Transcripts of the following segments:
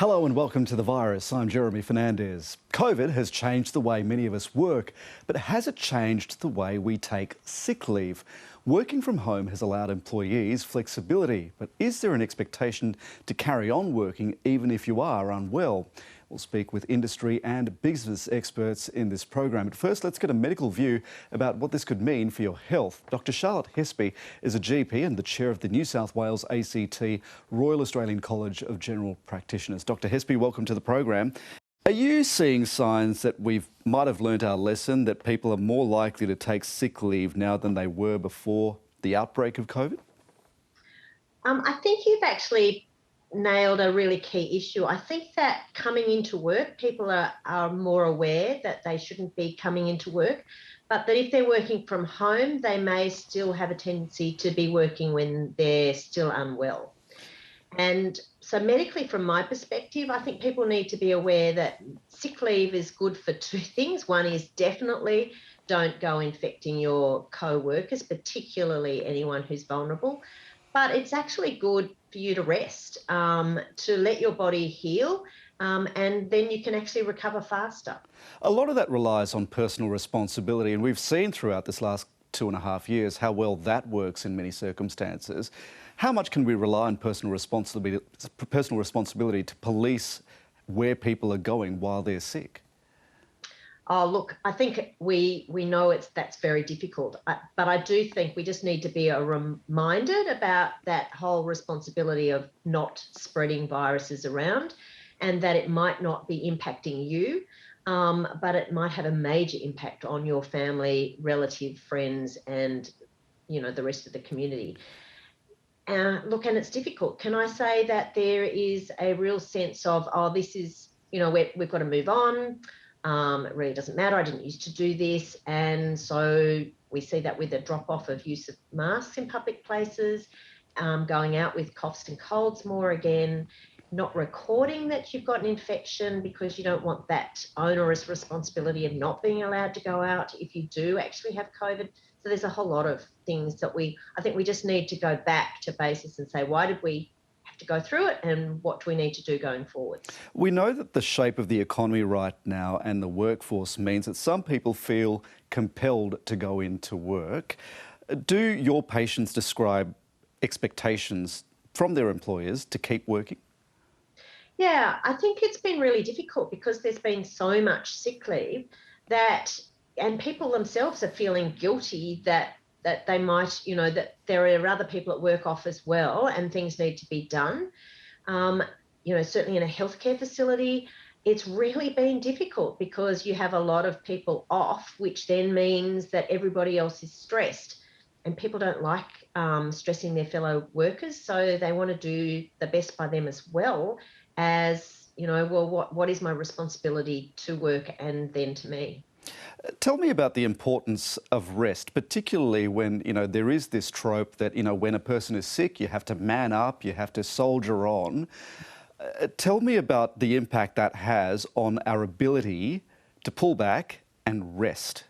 Hello and welcome to The Virus. I'm Jeremy Fernandez. COVID has changed the way many of us work, but has it changed the way we take sick leave? Working from home has allowed employees flexibility, but is there an expectation to carry on working even if you are unwell? We'll speak with industry and business experts in this program. But first, let's get a medical view about what this could mean for your health. Dr. Charlotte Hespy is a GP and the chair of the New South Wales ACT Royal Australian College of General Practitioners. Dr. Hespy, welcome to the program. Are you seeing signs that we might have learnt our lesson, that people are more likely to take sick leave now than they were before the outbreak of COVID? I think you've actually nailed a really key issue. I think that coming into work, people are more aware that they shouldn't be coming into work, but that if they're working from home, they may still have a tendency to be working when they're still unwell. And so medically, from my perspective, I think people need to be aware that sick leave is good for two things. One is definitely don't go infecting your co-workers, particularly anyone who's vulnerable. But it's actually good for you to rest, to let your body heal, and then you can actually recover faster. A lot of that relies on personal responsibility, and we've seen throughout this last 2.5 years how well that works in many circumstances. How much can we rely on personal responsibility to police where people are going while they're sick? Oh, look, I think we know that's very difficult, but I do think we just need to be reminded about that whole responsibility of not spreading viruses around, and that it might not be impacting you, but it might have a major impact on your family, relative, friends, and the rest of the community. Look, and it's difficult. Can I say that there is a real sense of, this is, we've got to move on. It really doesn't matter. I didn't used to do this. And so we see that with the drop off of use of masks in public places, going out with coughs and colds more again, not recording that you've got an infection because you don't want that onerous responsibility of not being allowed to go out if you do actually have COVID. So there's a whole lot of things that I think we just need to go back to basis and say, why did we have to go through it and what do we need to do going forward? We know that the shape of the economy right now and the workforce means that some people feel compelled to go into work. Do your patients describe expectations from their employers to keep working? Yeah, I think it's been really difficult because there's been so much sick leave and people themselves are feeling guilty that they might, that there are other people at work off as well and things need to be done. Certainly in a healthcare facility, it's really been difficult because you have a lot of people off, which then means that everybody else is stressed. And people don't like stressing their fellow workers, so they want to do the best by them as well as, what is my responsibility to work and then to me. Tell me about the importance of rest, particularly when, there is this trope that, when a person is sick, you have to man up, you have to soldier on. Tell me about the impact that has on our ability to pull back and rest.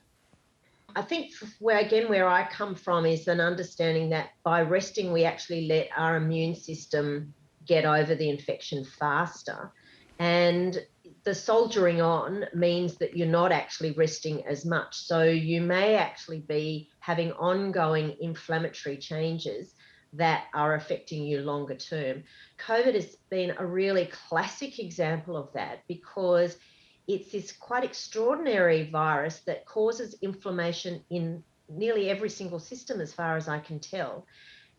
I think where I come from is an understanding that by resting, we actually let our immune system get over the infection faster. And the soldiering on means that you're not actually resting as much. So you may actually be having ongoing inflammatory changes that are affecting you longer term. COVID has been a really classic example of that because it's this quite extraordinary virus that causes inflammation in nearly every single system, as far as I can tell.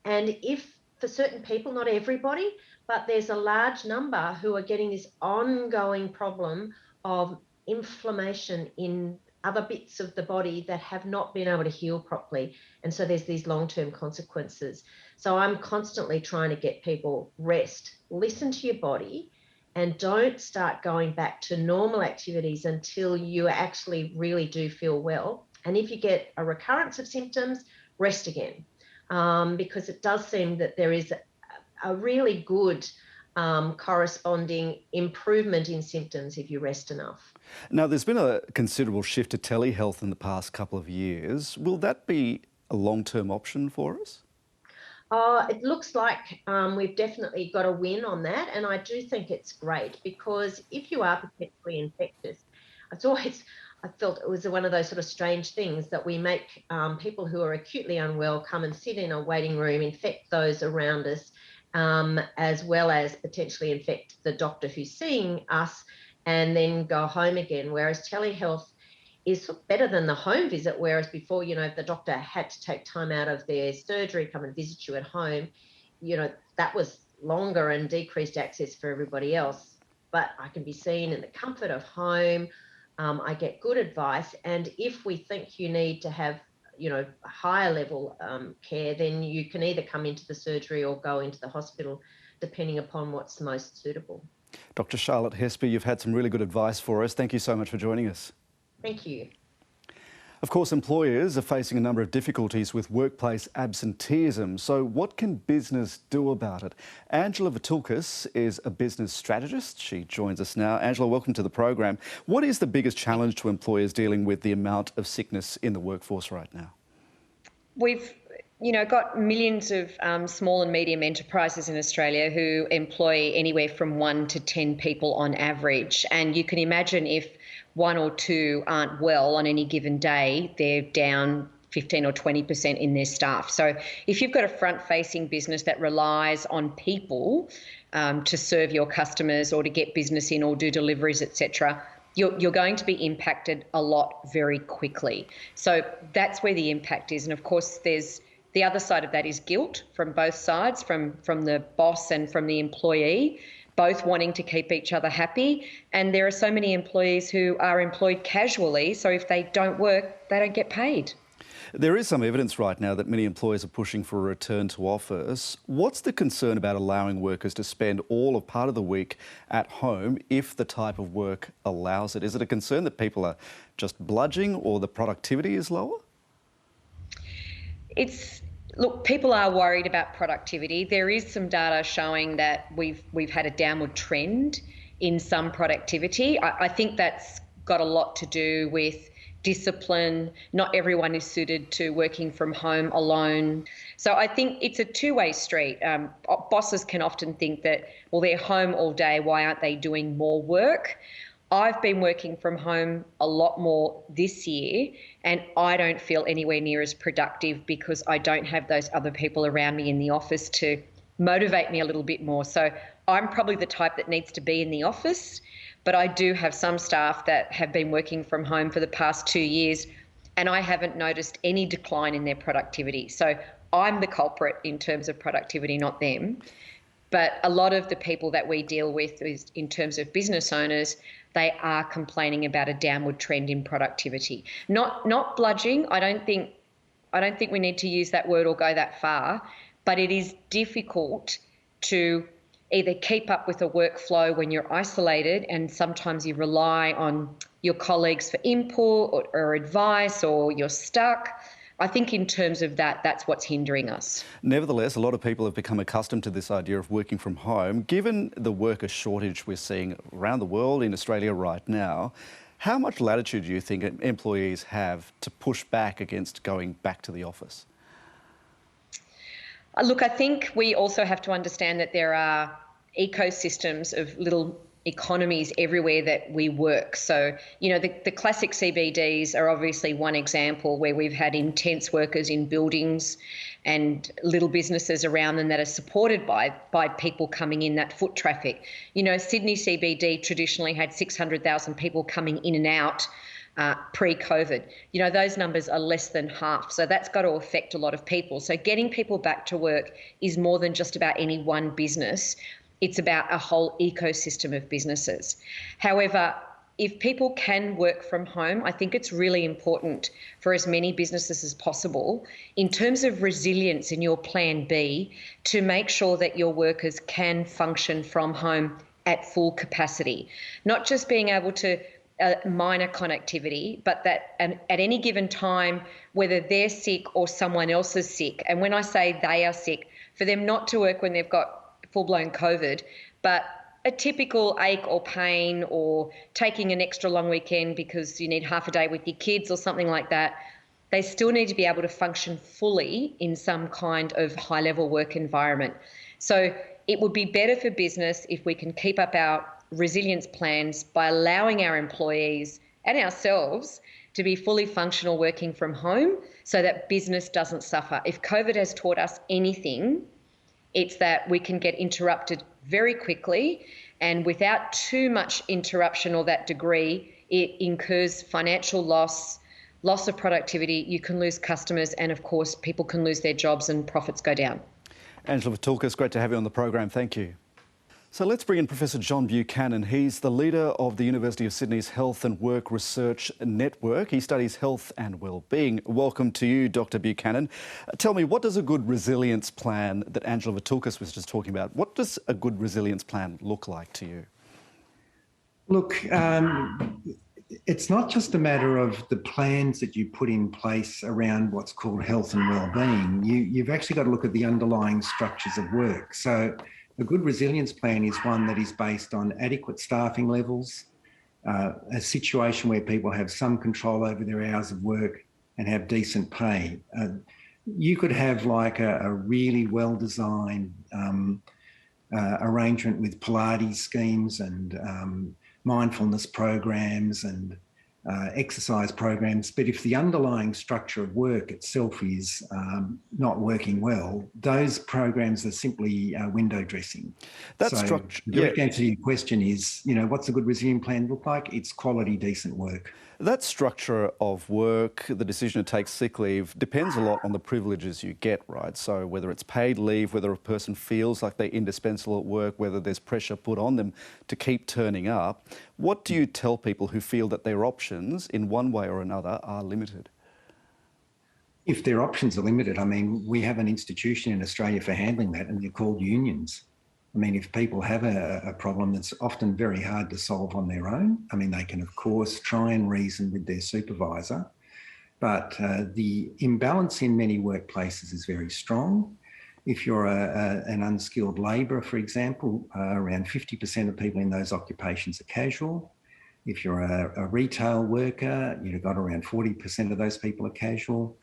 And if for certain people, not everybody, but there's a large number who are getting this ongoing problem of inflammation in other bits of the body that have not been able to heal properly. And so there's these long-term consequences. So I'm constantly trying to get people rest, listen to your body, and don't start going back to normal activities until you actually really do feel well. And if you get a recurrence of symptoms, rest again. Because it does seem that there is a really good corresponding improvement in symptoms if you rest enough. Now, there's been a considerable shift to telehealth in the past couple of years. Will that be a long-term option for us? It looks like we've definitely got a win on that, and I do think it's great because if you are potentially infectious, it's always I felt it was one of those sort of strange things that we make people who are acutely unwell come and sit in a waiting room, infect those around us, as well as potentially infect the doctor who's seeing us, and then go home again. Whereas telehealth is better than the home visit, whereas before, the doctor had to take time out of their surgery, come and visit you at home, that was longer and decreased access for everybody else. But I can be seen in the comfort of home. I get good advice. And if we think you need to have, a higher level care, then you can either come into the surgery or go into the hospital, depending upon what's most suitable. Dr. Charlotte Hesper, you've had some really good advice for us. Thank you so much for joining us. Thank you. Of course, employers are facing a number of difficulties with workplace absenteeism. So what can business do about it? Angela Vitulkis is a business strategist. She joins us now. Angela, welcome to the program. What is the biggest challenge to employers dealing with the amount of sickness in the workforce right now? We've got millions of small and medium enterprises in Australia who employ anywhere from 1 to 10 people on average. And you can imagine if 1 or 2 aren't well on any given day, they're down 15 or 20% in their staff. So if you've got a front-facing business that relies on people to serve your customers or to get business in or do deliveries, etc., you're going to be impacted a lot very quickly. So that's where the impact is. And of course, there's the other side of that is guilt from both sides, from the boss and from the employee, both wanting to keep each other happy. And there are so many employees who are employed casually, so if they don't work, they don't get paid. There is some evidence right now that many employers are pushing for a return to office. What's the concern about allowing workers to spend all of part of the week at home if the type of work allows it? Is it a concern that people are just bludging or the productivity is lower? Look, people are worried about productivity. There is some data showing that we've had a downward trend in some productivity. I think that's got a lot to do with discipline. Not everyone is suited to working from home alone. So I think it's a two-way street. Bosses can often think that, well, they're home all day, why aren't they doing more work? I've been working from home a lot more this year, and I don't feel anywhere near as productive because I don't have those other people around me in the office to motivate me a little bit more. So I'm probably the type that needs to be in the office, but I do have some staff that have been working from home for the past 2 years, and I haven't noticed any decline in their productivity. So I'm the culprit in terms of productivity, not them. But a lot of the people that we deal with is, in terms of business owners, they are complaining about a downward trend in productivity. Not bludging. I don't think we need to use that word or go that far, but it is difficult to either keep up with a workflow when you're isolated, and sometimes you rely on your colleagues for input or advice, or you're stuck. I think in terms of that, that's what's hindering us. Nevertheless, a lot of people have become accustomed to this idea of working from home. Given the worker shortage we're seeing around the world, in Australia right now, how much latitude do you think employees have to push back against going back to the office? Look, I think we also have to understand that there are ecosystems of little economies everywhere that we work. So, the classic CBDs are obviously one example where we've had intense workers in buildings and little businesses around them that are supported by people coming in, that foot traffic. Sydney CBD traditionally had 600,000 people coming in and out pre-COVID. Those numbers are less than half. So that's got to affect a lot of people. So getting people back to work is more than just about any one business. It's about a whole ecosystem of businesses. However, if people can work from home, I think it's really important for as many businesses as possible, in terms of resilience in your plan B, to make sure that your workers can function from home at full capacity. Not just being able to minor connectivity, but that at any given time, whether they're sick or someone else is sick, and when I say they are sick, for them not to work when they've got full-blown COVID, but a typical ache or pain, or taking an extra long weekend because you need half a day with your kids or something like that, they still need to be able to function fully in some kind of high-level work environment. So it would be better for business if we can keep up our resilience plans by allowing our employees and ourselves to be fully functional working from home so that business doesn't suffer. If COVID has taught us anything, it's that we can get interrupted very quickly, and without too much interruption or that degree, it incurs financial loss of productivity, you can lose customers, and of course people can lose their jobs and profits go down. Angela Vitulkas, great to have you on the program. Thank you. So let's bring in Professor John Buchanan. He's the leader of the University of Sydney's Health and Work Research Network. He studies health and well-being. Welcome to you, Dr Buchanan. Tell me, what does a good resilience plan that Angela Vitulkas was just talking about, what does a good resilience plan look like to you? Look, it's not just a matter of the plans that you put in place around what's called health and well-being. You've actually got to look at the underlying structures of work. So a good resilience plan is one that is based on adequate staffing levels, a situation where people have some control over their hours of work and have decent pay. You could have like a really well-designed arrangement with Pilates schemes and mindfulness programs and exercise programs, but if the underlying structure of work itself is not working well, those programs are simply window dressing. The direct answer to your question is, what's a good resilient plan look like? It's quality, decent work. That structure of work, the decision to take sick leave, depends a lot on the privileges you get, right? So whether it's paid leave, whether a person feels like they're indispensable at work, whether there's pressure put on them to keep turning up. What do you tell people who feel that their options in one way or another are limited? If their options are limited, we have an institution in Australia for handling that, and they're called unions. If people have a problem that's often very hard to solve on their own, they can, of course, try and reason with their supervisor, but the imbalance in many workplaces is very strong. If you're an unskilled labourer, for example, around 50% of people in those occupations are casual. If you're a retail worker, you've got around 40% of those people are casual.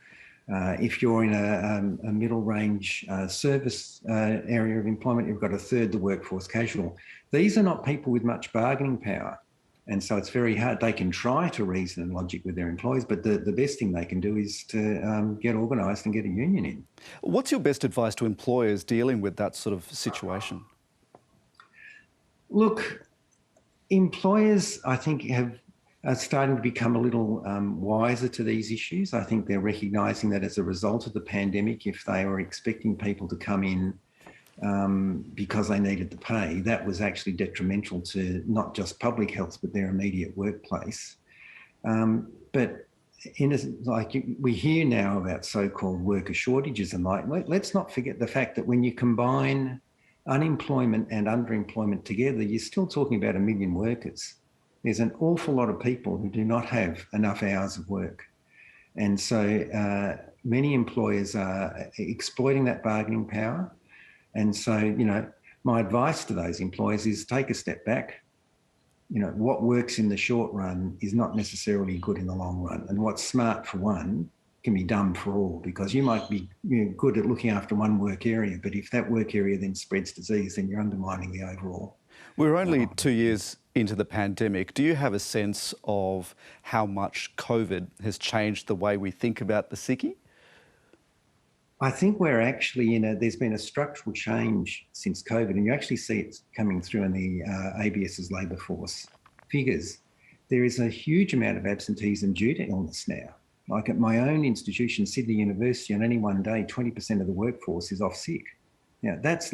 If you're in a middle range service area of employment, you've got a third the workforce casual. These are not people with much bargaining power. And so it's very hard. They can try to reason and logic with their employees, but the best thing they can do is to get organised and get a union in. What's your best advice to employers dealing with that sort of situation? Look, employers, I think, are starting to become a little wiser to these issues. I think they're recognising that as a result of the pandemic, if they were expecting people to come in because they needed the pay, that was actually detrimental to not just public health, but their immediate workplace. But we hear now about so-called worker shortages and let's not forget the fact that when you combine unemployment and underemployment together, you're still talking about 1 million workers. There's an awful lot of people who do not have enough hours of work. And so many employers are exploiting that bargaining power. And so, my advice to those employers is take a step back. What works in the short run is not necessarily good in the long run. And what's smart for one can be dumb for all, because you might be good at looking after one work area, but if that work area then spreads disease, then you're undermining the overall. We're only 2 years into the pandemic. Do you have a sense of how much COVID has changed the way we think about the sickie? I think we're actually there's been a structural change since COVID, and you actually see it coming through in the ABS's labour force figures. There is a huge amount of absenteeism due to illness now. Like at my own institution, Sydney University, on any one day, 20% of the workforce is off sick. That's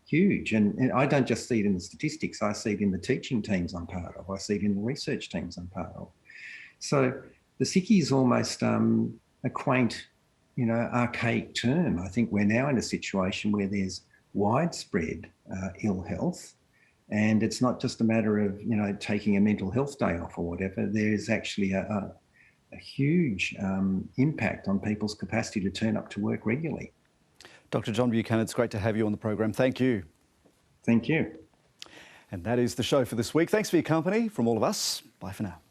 huge. And I don't just see it in the statistics, I see it in the teaching teams I'm part of, I see it in the research teams I'm part of. So the sickie is almost a quaint, archaic term. I think we're now in a situation where there's widespread ill health, and it's not just a matter of, taking a mental health day off or whatever. There's actually a huge impact on people's capacity to turn up to work regularly. Dr John Buchanan, it's great to have you on the program. Thank you. Thank you. And that is the show for this week. Thanks for your company from all of us. Bye for now.